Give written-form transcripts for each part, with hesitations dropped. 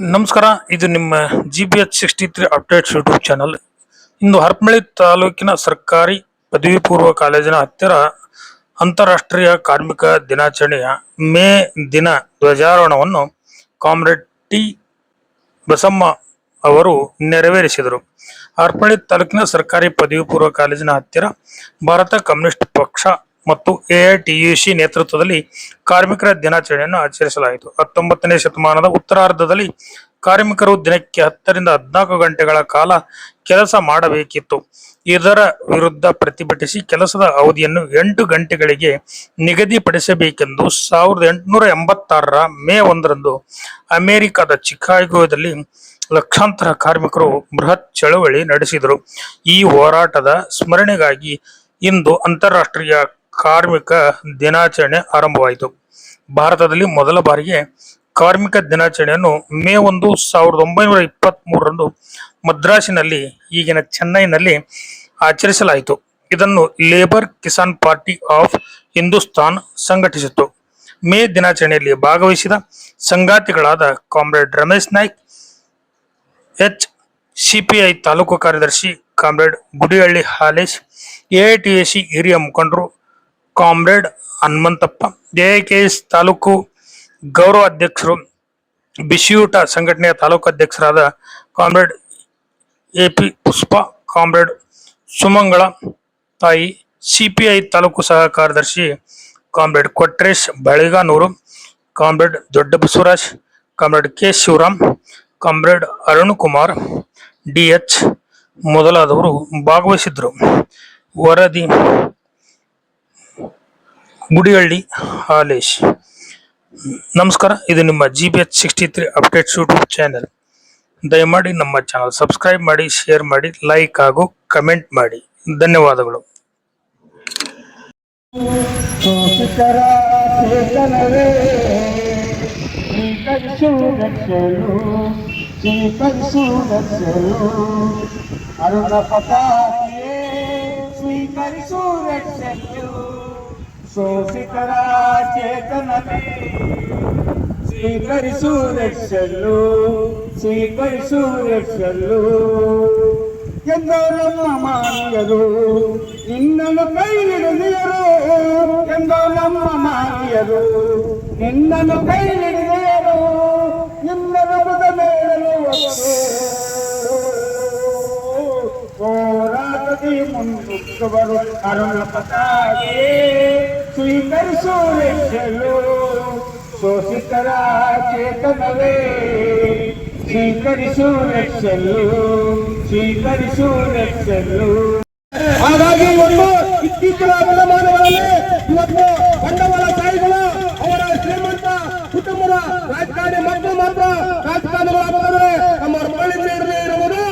ನಮಸ್ಕಾರ, ಇದು ನಿಮ್ಮ GBH63 ಅಪ್ಡೇಟ್ಸ್ ಯೂಟ್ಯೂಬ್ ಚಾನಲ್. ಇಂದು ಹರಪನಹಳ್ಳಿ ತಾಲೂಕಿನ ಸರ್ಕಾರಿ ಪದವಿ ಪೂರ್ವ ಕಾಲೇಜಿನ ಹತ್ತಿರ ಅಂತಾರಾಷ್ಟ್ರೀಯ ಕಾರ್ಮಿಕ ದಿನಾಚರಣೆಯ ಮೇ ದಿನ ಧ್ವಜಾರೋಹಣವನ್ನು ಕಾಮ್ರೇಡ್ ಟಿ ಬಸಮ್ಮ ಅವರು ನೆರವೇರಿಸಿದರು. ಹರಪನಹಳ್ಳಿ ತಾಲೂಕಿನ ಸರ್ಕಾರಿ ಪದವಿ ಪೂರ್ವ ಕಾಲೇಜಿನ ಹತ್ತಿರ ಭಾರತ ಕಮ್ಯುನಿಸ್ಟ್ ಪಕ್ಷ ಮತ್ತು AITUC ನೇತೃತ್ವದಲ್ಲಿ ಕಾರ್ಮಿಕರ ದಿನಾಚರಣೆಯನ್ನು ಆಚರಿಸಲಾಯಿತು. 19ನೇ ಶತಮಾನದ ಉತ್ತರಾರ್ಧದಲ್ಲಿ ಕಾರ್ಮಿಕರು ದಿನಕ್ಕೆ 10 ರಿಂದ 14 ಗಂಟೆಗಳ ಕಾಲ ಕೆಲಸ ಮಾಡಬೇಕಿತ್ತು. ಇದರ ವಿರುದ್ಧ ಪ್ರತಿಭಟಿಸಿ ಕೆಲಸದ ಅವಧಿಯನ್ನು 8 ಗಂಟೆಗಳಿಗೆ ನಿಗದಿಪಡಿಸಬೇಕೆಂದು 1886ರ ಮೇ 1ರಂದು ಅಮೆರಿಕದ ಚಿಕಾಗೋದಲ್ಲಿ ಲಕ್ಷಾಂತರ ಕಾರ್ಮಿಕರು ಬೃಹತ್ ಚಳವಳಿ ನಡೆಸಿದರು. ಈ ಹೋರಾಟದ ಸ್ಮರಣೆಗಾಗಿ ಇಂದು ಅಂತಾರಾಷ್ಟ್ರೀಯ ಕಾರ್ಮಿಕ ದಿನಾಚರಣೆ ಆರಂಭವಾಯಿತು. ಭಾರತದಲ್ಲಿ ಮೊದಲ ಬಾರಿಗೆ ಕಾರ್ಮಿಕ ದಿನಾಚರಣೆಯನ್ನು ಮೇ 1, 1923ರಂದು ಮದ್ರಾಸಿನಲ್ಲಿ, ಈಗಿನ ಚೆನ್ನೈನಲ್ಲಿ ಆಚರಿಸಲಾಯಿತು. ಇದನ್ನು labour Kisan party of Hindustan ಸಂಘಟಿಸಿತು. ಮೇ ದಿನಾಚರಣೆಯಲ್ಲಿ ಭಾಗವಹಿಸಿದ ಸಂಗಾತಿಗಳಾದ ಕಾಮ್ರೇಡ್ ರಮೇಶ್ ನಾಯ್ಕ್, CPI ತಾಲೂಕು ಕಾರ್ಯದರ್ಶಿ ಕಾಮ್ರೇಡ್ ಗುಡಿಹಳ್ಳಿ ಹಾಲೇಶ್, AITUC ಹಿರಿಯ ಮುಖಂಡರು ಕಾಮ್ರೇಡ್ ಹನುಮಂತಪ್ಪ, AIKS ತಾಲೂಕು ಗೌರವ ಅಧ್ಯಕ್ಷರು, ಬಿಸಿಯೂಟ ಸಂಘಟನೆಯ ತಾಲೂಕು ಅಧ್ಯಕ್ಷರಾದ ಕಾಮ್ರೇಡ್ AP ಪುಷ್ಪ, ಕಾಮ್ರೇಡ್ ಸುಮಂಗಳ ತಾಯಿ, CPI ತಾಲೂಕು ಸಹ ಕಾರ್ಯದರ್ಶಿ ಕಾಮ್ರೇಡ್ ಕೊಟ್ರೇಶ್ ಬಳಿಗಾನೂರು, ಕಾಮ್ರೇಡ್ ದೊಡ್ಡ Basavaraj, comrade K Shivaram, comrade Arun Kumar DH ಮೊದಲಾದವರು ಭಾಗವಹಿಸಿದ್ರು. ವರದಿ ಗುಡಿಹಳ್ಳಿ ಹಾಲೇಶ್. ನಮಸ್ಕಾರ, ಇದು ನಿಮ್ಮ GBH63 ಅಪ್ಡೇಟ್ಸ್ ಯೂಟ್ಯೂಬ್ ಚಾನೆಲ್. ದಯಮಾಡಿ ನಮ್ಮ ಚಾನಲ್ ಸಬ್ಸ್ಕ್ರೈಬ್ ಮಾಡಿ, ಶೇರ್ ಮಾಡಿ, ಲೈಕ್ ಹಾಗೂ ಕಮೆಂಟ್ ಮಾಡಿ. ಧನ್ಯವಾದಗಳು. ಶೋಷಿತರ ಚೇತನವೇ ಸ್ವೀಕರಿಸು ರಕ್ಷಲು, ಸ್ವೀಕರಿಸು ರಕ್ಷಲು ಎಂದೋ ನಮ್ಮ ಮಾನಿಯರು ನಿನ್ನನ್ನು ಕೈ ಹಿಡಿದಿಯರು, ಎಂದೋ ನಮ್ಮ ಮಾನಿಯರು ನಿನ್ನನ್ನು ಕೈ ಹಿಡಿದಿಯರು, ನಿನ್ನನ್ನು ಮೇಳಲು ಹೋರಾಟದಿ ಮುಂದುವರು ಅರುಣ ಪತಾಗೆ ಸ್ವೀಕರಿಸು ರಕ್ಷಲು, ಶೋಷಿತರ ಚೇತನವೇ ಸ್ವೀಕರಿಸು ರಕ್ಷಲು, ಸ್ವೀಕರಿಸು ರಕ್ಷಲು. ಹಾಗಾಗಿ ಒಂದು ಇತ್ತೀಚಿನ ದಿನಮಾನಗಳಲ್ಲಿ ಇವತ್ತು ಬಂಡವಾಳಶಾಹಿಗಳು ಅವರ ಶ್ರೀಮಂತ ಕುಟುಂಬದ ರಾಜಕಾರಣಿ ಮಕ್ಕಳು ಮಾತ್ರ ರಾಜಕಾರಣಿಗಳಾಗುತ್ತದೆ. ನಮ್ಮ ಮರಳಿಂದ ಇರದೇ ಇರುವುದು,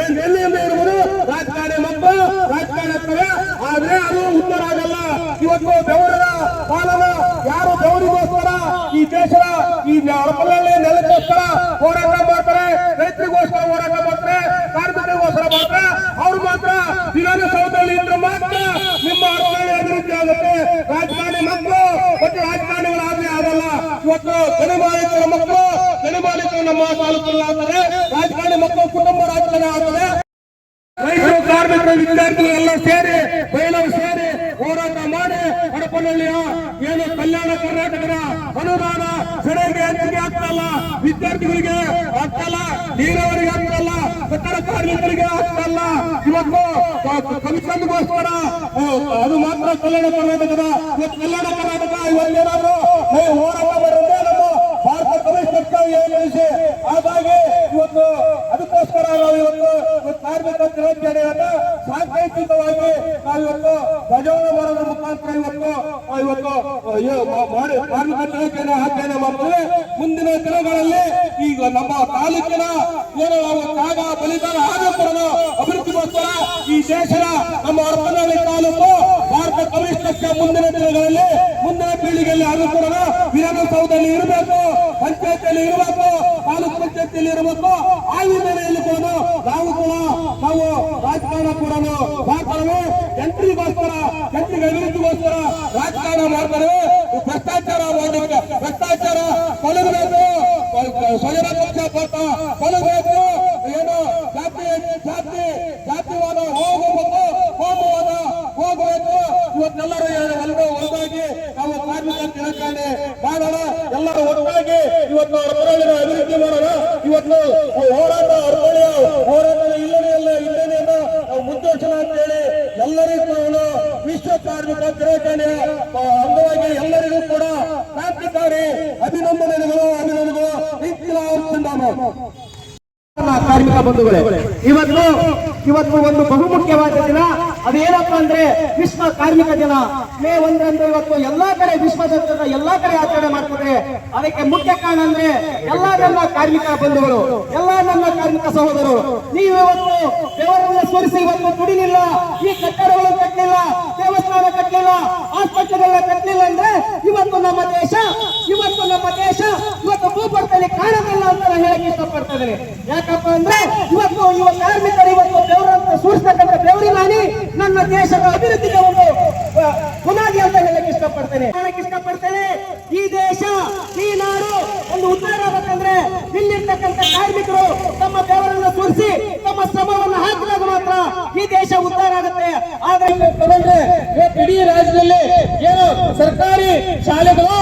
ಎಲ್ಲಿಯಿಂದ ಇರುವುದು ರಾಜಕಾರಣಿ ಮಕ್ಕಳು ರಾಜಕಾರಣಿ. ಆದ್ರೆ ಅದು ಉತ್ತರ ಆಗಲ್ಲ. ಇವತ್ತು ಬೆವರದ ಪಾಲನ ಯಾರು ಬೆವರಿಗೋಸ್ಕರ ಈ ದೇಶದ ಈ ಹರಪನಹಳ್ಳಿ ನೆಲಕ್ಕೋಸ್ಕರ ಹೋರಾಟ ಮಾಡ್ತಾರೆ, ರೈತರಿಗೋಸ್ಕರ ಹೋರಾಟ ಮಾಡ್ತಾರೆ, ಕಾರ್ಮಿಕರಿಗೋಸ್ಕರ ಮಾಡ್ತಾರೆ, ಅವ್ರು ಮಾತ್ರ ವಿಧಾನಸೌಧದಲ್ಲಿ ಇದ್ರೆ ಮಾತ್ರ ನಿಮ್ಮ ಹರಪನಹಳ್ಳಿ ಅಭಿವೃದ್ಧಿ ಆಗುತ್ತೆ. ರಾಜಕಾರಣಿ ಮಕ್ಕಳು ಮತ್ತು ರಾಜಕಾರಣಿಗಳಾದ್ರೆ ಆಗಲ್ಲ. ಇವತ್ತು ಗಣಿಮಾಲೀಕರ ಮಕ್ಕಳು, ಗಣಿಮಾಲೀಕರು ನಮ್ಮ ತಾಲೂಕಲ್ಲಿ ಆಗ್ತಾರೆ, ರಾಜಕಾರಣಿ ಮಕ್ಕಳು ಕುಟುಂಬ ರಾಜಕಾರಣ ಆಗ್ತದೆ. ರೈತರು, ಕಾರ್ಮಿಕರು, ವಿದ್ಯಾರ್ಥಿಗಳು ಎಲ್ಲ ಸೇರಿ ಬಯಲು ಸೇರಿ ಹೋರಾಟ ಮಾಡಿ ಹರಪನಹಳ್ಳಿಯ ಏನು ಕಲ್ಯಾಣ ಕರ್ನಾಟಕದ ಅನುದಾನ ಸೆಡೆಗೆ ಹಂಚಿಕೆ ಆಗ್ತಲ್ಲ, ವಿದ್ಯಾರ್ಥಿಗಳಿಗೆ ಆಗ್ತಲ್ಲ, ನೀರಾವರಿಗೆ ಆಗ್ತಲ್ಲ, ಕಟ್ಟಡ ಕಾರ್ಮಿಕರಿಗೆ ಆಗ್ತಲ್ಲ. ಇವತ್ತು ಕಮಿಷನ್ಗೋಸ್ಕರ ಅದು ಮಾತ್ರ ಕಲ್ಯಾಣ ಕರ್ನಾಟಕದ ಕಲ್ಯಾಣ ಕರ್ನಾಟಕ ಇವತ್ತೇನಾದ್ರು ಹೋರಾಟ ಮಾಡಿದ್ರೆ ನಮ್ಮ ಭಾರತ ಕಮಿಷನ್ ಏನಿಸಿ. ಹಾಗಾಗಿ ಇವತ್ತು ಅದಕ್ಕೋಸ್ಕರ ನಾವು ಇವತ್ತು ಕಾರ್ಮಿಕ ದಿನಾಚರಣೆಯನ್ನ ಸಾಂಕೇತಿಕವಾಗಿ ನಾವಿವತ್ತು ಧ್ವಜಾರೋಹಣ ಮಾಡೋದ್ರ ಮುಖಾಂತರ ಇವತ್ತು ಕಾರ್ಮಿಕ ದಿನಾಚರಣೆ ಆಚರಣೆ ಮಾಡ್ತೇವೆ. ಮುಂದಿನ ದಿನಗಳಲ್ಲಿ ಈಗ ನಮ್ಮ ತಾಲೂಕಿನ ಏನು ನಾವು ತ್ಯಾಗ ಬಲಿದಾನ ಆದರೂ ಕೂಡ ಅಭಿವೃದ್ಧಿಗೋಸ್ಕರ ಈ ದೇಶದ ನಮ್ಮ ಹರಪನಹಳ್ಳಿ ತಾಲೂಕು ಭಾರತ ಕಮ್ಯುನಿಸ್ಟ್ ಪಕ್ಷ ಮುಂದಿನ ದಿನಗಳಲ್ಲಿ, ಮುಂದಿನ ಪೀಳಿಗೆಯಲ್ಲಿ ಆದರೂ ಕೂಡ ವಿಧಾನಸೌಧದಲ್ಲಿ ಇರಬೇಕು, ಪಂಚಾಯತಿಯಲ್ಲಿ ಇರಬೇಕು, ತಾಲೂಕು ಪಂಚಾಯತಿಯಲ್ಲಿ ಇರಬೇಕು. ಆ ಹಿನ್ನೆಲೆಯಲ್ಲಿ ಕೂಡ ನಾವು ರಾಜಕಾರಣ ಕೂಡ ಮಾಡ್ತಾರೆ, ಜನರಿಗೋಸ್ಕರ, ಜನರಿಗೆ ಅಭಿವೃದ್ಧಿಗೋಸ್ಕರ ರಾಜಕಾರಣ ಮಾಡ್ತಾರೆ. ಭ್ರಷ್ಟಾಚಾರ ಮಾಡಲಿಕ್ಕೆ, ಭ್ರಷ್ಟಾಚಾರ ಕೊಡಬೇಕು, ಸ್ವಜನ ಪಕ್ಷಪಾತ ಕೊಡಬೇಕು, ಏನು ಜಾತಿವಾದ ಹೋಗಬೇಕು, ಹೋಗಬೇಕು. ಇವತ್ತೆಲ್ಲರೂ ಒಂದಾಗಿ ನಾವು ಕಾರ್ಮಿಕ ದಿನಾಚರಣೆ ಮಾಡೋಣ, ಎಲ್ಲರೂ ಒಟ್ಟಾಗಿ ಇವತ್ತು ಅರವಳಿನ ಅಭಿವೃದ್ಧಿ ಮಾಡೋಣ. ಇವತ್ತು ಹೋರಾಟ ಅರವಳಿಯ ಹೋರಾಟದ ಹಿನ್ನೆಲೆಯನ್ನ ನಾವು ಮುಂದುವರಿಸೋಣ ಅಂತ ಹೇಳಿ ಎಲ್ಲರಿಗೂ ವಿಶ್ವ ಕಾರ್ಮಿಕ ದಿನಾಚರಣೆಯ ಅಂಗವಾಗಿ ಎಲ್ಲರಿಗೂ ಕೂಡ ಕ್ರಾಂತಿಕಾರಿ ಅಭಿನಂದನೆಗಳು. ಇಂಕ್ಲಾಬ್ ಜಿಂದಾಬಾದ್. ಕಾರ್ಮಿಕ ಬಂಧುಗಳೇ, ಇವತ್ತು ಒಂದು ಬಹುಮುಖ್ಯವಾದ ದಿನ. ಅದೇನಪ್ಪ ಅಂದ್ರೆ ವಿಶ್ವ ಕಾರ್ಮಿಕ ದಿನ. ಮೇ 1ರಂದು ಇವತ್ತು ಎಲ್ಲಾ ಕಡೆ ವಿಶ್ವದ ಎಲ್ಲಾ ಕಡೆ ಆಚರಣೆ ಮಾಡ್ತಾರೆ. ಅದಕ್ಕೆ ಮುಖ್ಯ ಕಾರಣ ಅಂದ್ರೆ ಎಲ್ಲಾ ನನ್ನ ಕಾರ್ಮಿಕ ಬಂಧುಗಳು, ಎಲ್ಲಾ ನನ್ನ ಕಾರ್ಮಿಕ ಸಹೋದರರು, ನೀವು ಇವತ್ತು ಬೆವರನ್ನು ಸುರಿಸಿ ಇವತ್ತು ದುಡಿಲಿಲ್ಲ, ಈ ಕಟ್ಟಡಗಳನ್ನು ಕಟ್ಟಲಿಲ್ಲ, ದೇವಸ್ಥಾನ ಕಟ್ಟಲಿಲ್ಲ, ಆಸ್ಪತ್ರೆಗಳನ್ನ ಕಟ್ಟಲಿಲ್ಲ ಅಂದ್ರೆ ಇವತ್ತು ನಮ್ಮ ದೇಶ ಇವತ್ತು ಭೂಪಟದಲ್ಲಿ ಕಾಣೋದಿಲ್ಲ ಅಂತ ನಾನು ಹೇಳಕ್ಕೆ ಇಷ್ಟಪಡ್ತಾ ಇದ್ದೇನೆ. ಯಾಕಪ್ಪ ಅಂದ್ರೆ ಇವತ್ತು ಕಾರ್ಮಿಕರು ಇವತ್ತು ಬೆವರನ್ನು ಸುರಿಸ್ತಕ್ಕಂಥ ಬೆವರಿನಾನಿ ನನ್ನ ದೇಶದ ಅಭಿವೃದ್ಧಿಗೆ ಒಂದು ಬುನಾದಿ ಅಂತ ಹೇಳಕ್ಕೆ ಇಷ್ಟಪಡ್ತೇನೆ. ಈ ದೇಶ, ಈ ನಾಡು ಒಂದು ಉದ್ಧಾರ ಆಗಬೇಕಂದ್ರೆ ಇಲ್ಲಿರ್ತಕ್ಕಂಥ ಕಾರ್ಮಿಕರು ತಮ್ಮ ಬೆವರನ್ನು ಸುರಿಸಿ ತಮ್ಮ ಶ್ರಮವನ್ನು ಹಾಕಿದಾಗ ಮಾತ್ರ ಈ ದೇಶ ಉದ್ಧಾರ ಆಗುತ್ತೆ. ಆದ್ರೆ ತಗೊಂಡ್ರೆ ಇಡೀ ರಾಜ್ಯದಲ್ಲಿ ಏನು ಸರ್ಕಾರಿ ಶಾಲೆಗಳು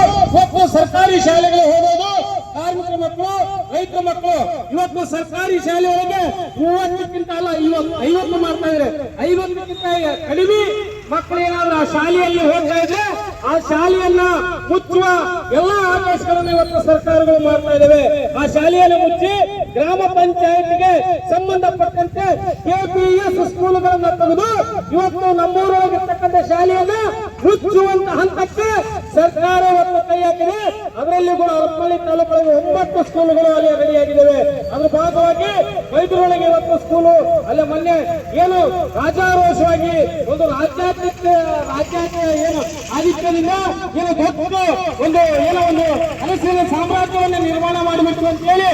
ಹೋಗೋದು ಕಾರ್ಮಿಕರ ಮಕ್ಕಳು, ರೈತರ ಮಕ್ಕಳು. ಇವತ್ತು ಸರ್ಕಾರಿ ಶಾಲೆಯೊಳಗೆ 30ಕ್ಕಿಂತ ಅಲ್ಲ 50 ಮಾಡ್ತಾ ಇದ್ರೆ 50ಕ್ಕಿಂತ ಕಡಿಮೆ ಮಕ್ಕಳು ಏನಾದ್ರು ಆ ಶಾಲೆಯಲ್ಲಿ ಹೋಗ್ತಾ ಇದ್ರೆ ಆ ಶಾಲೆಯನ್ನ ಮುಚ್ಚುವ ಎಲ್ಲಾ ಆದೇಶಗಳನ್ನು ಇವತ್ತು ಸರ್ಕಾರಗಳು ಮಾಡ್ತಾ ಇದ್ದಾವೆ. ಆ ಶಾಲೆಯನ್ನು ಮುಚ್ಚಿ ಗ್ರಾಮ ಪಂಚಾಯತ್ಗೆ ಸಂಬಂಧಪಟ್ಟಂತೆ KPS ಸ್ಕೂಲ್ಗಳನ್ನ ತೆಗೆದು ಇವತ್ತು ನಮ್ಮೂರೊಳಗಿರ್ತಕ್ಕಂಥ ಶಾಲೆಯನ್ನ ಮುಚ್ಚುವಂತ ಹಂತಕ್ಕೆ ಸರ್ಕಾರ ಇವತ್ತು ಕೈ ಹಾಕಿದೆ. ಅದರಲ್ಲಿ ಕೂಡ ಹರಪಳ್ಳಿ ತಾಲೂಕಿನಲ್ಲಿ 9 ಸ್ಕೂಲ್ಗಳು ಅಲ್ಲಿ ರೆಡಿಯಾಗಿದ್ದಾವೆ. ಅದ್ರ ಭಾಗವಾಗಿ ವೈದ್ಯರೊಳಗೆ ಇವತ್ತು ಸ್ಕೂಲು ಅಲ್ಲಿ ಮೊನ್ನೆ ಏನು ರಾಜಾರೋಷವಾಗಿ ಒಂದು ರಾಜ್ಯಾದ್ಯಂತ ಏನು ಆದಿತ್ಯದಿಂದ ಏನು ದೊಡ್ಡ ಒಂದು ಅರಸಿನ ಸಾಮ್ರಾಜ್ಯವನ್ನು ನಿರ್ಮಾಣ ಮಾಡಬೇಕು ಅಂತ ಹೇಳಿ